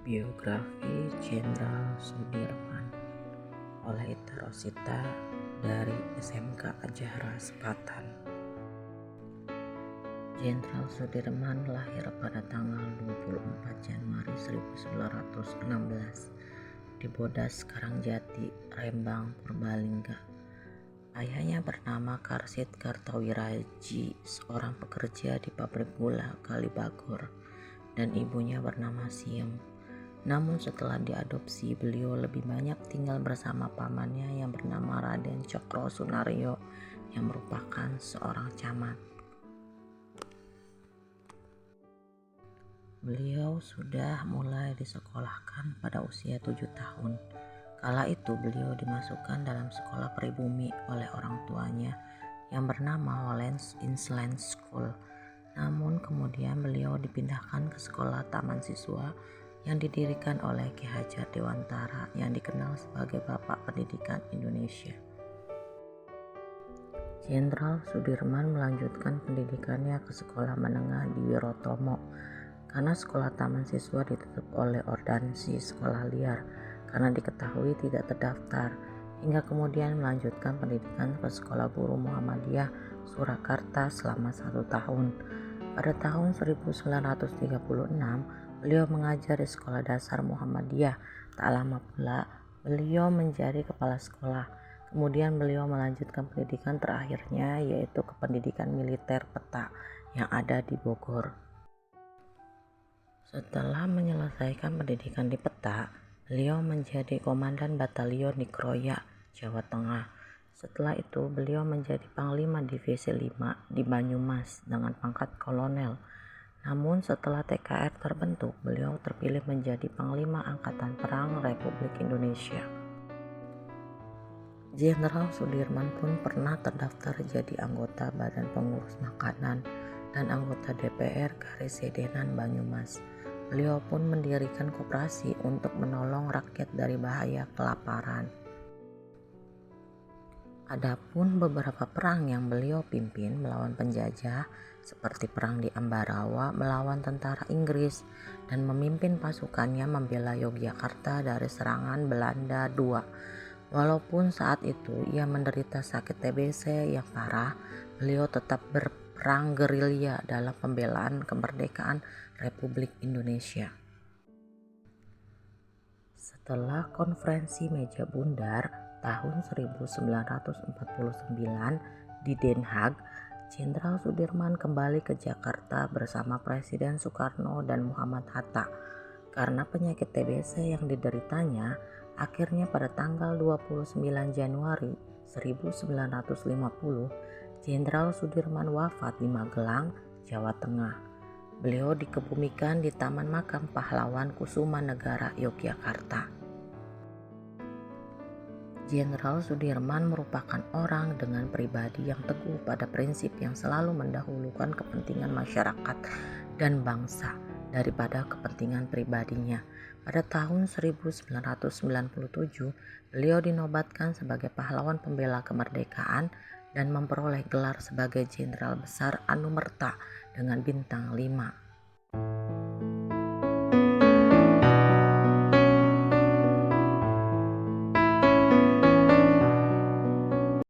Biografi Jenderal Sudirman oleh Ita Rosita dari SMK Ajar Sepatan. Jenderal Sudirman lahir pada tanggal 24 Januari 1916 di Bodas Karangjati, Rembang, Purbalingga. Ayahnya bernama Karsid Kartawiraji, seorang pekerja di pabrik gula Kalibagor, dan ibunya bernama Siem. Namun setelah diadopsi, beliau lebih banyak tinggal bersama pamannya yang bernama Raden Cokro Sunaryo yang merupakan seorang camat. Beliau sudah mulai disekolahkan pada usia 7 tahun. Kala itu beliau dimasukkan dalam sekolah pribumi oleh orang tuanya yang bernama Hollands Inland School. Namun kemudian beliau dipindahkan ke sekolah taman siswa yang didirikan oleh Ki Hajar Dewantara yang dikenal sebagai Bapak Pendidikan Indonesia. Jenderal Sudirman melanjutkan pendidikannya ke sekolah menengah di Wirotomo karena sekolah taman siswa ditutup oleh ordansi sekolah liar karena diketahui tidak terdaftar, hingga kemudian melanjutkan pendidikan ke sekolah guru Muhammadiyah Surakarta selama 1 tahun. Pada tahun 1936 beliau mengajar di sekolah dasar Muhammadiyah. Tak lama pula beliau menjadi kepala sekolah. Kemudian beliau melanjutkan pendidikan terakhirnya, yaitu ke pendidikan militer peta yang ada di Bogor. Setelah menyelesaikan pendidikan di peta, beliau menjadi komandan batalion di Kroya, Jawa Tengah. Setelah itu beliau menjadi Panglima Divisi 5 di Banyumas dengan pangkat kolonel. Namun setelah TKR terbentuk, beliau terpilih menjadi Panglima Angkatan Perang Republik Indonesia. Jenderal Sudirman pun pernah terdaftar jadi anggota Badan Pengurus Makanan dan anggota DPR Karesidenan Banyumas. Beliau pun mendirikan koperasi untuk menolong rakyat dari bahaya kelaparan. Adapun beberapa perang yang beliau pimpin melawan penjajah seperti perang di Ambarawa melawan tentara Inggris dan memimpin pasukannya membela Yogyakarta dari serangan Belanda II. Walaupun saat itu ia menderita sakit TBC yang parah, beliau tetap berperang gerilya dalam pembelaan kemerdekaan Republik Indonesia. Setelah konferensi meja bundar tahun 1949 di Den Haag, Jenderal Sudirman kembali ke Jakarta bersama Presiden Soekarno dan Muhammad Hatta. Karena penyakit TBC yang dideritanya, akhirnya pada tanggal 29 Januari 1950, Jenderal Sudirman wafat di Magelang, Jawa Tengah. Beliau dikebumikan di Taman Makam Pahlawan Kusuma Negara, Yogyakarta. Jenderal Sudirman merupakan orang dengan pribadi yang teguh pada prinsip yang selalu mendahulukan kepentingan masyarakat dan bangsa daripada kepentingan pribadinya. Pada tahun 1997, beliau dinobatkan sebagai pahlawan pembela kemerdekaan dan memperoleh gelar sebagai Jenderal Besar Anumerta dengan bintang 5.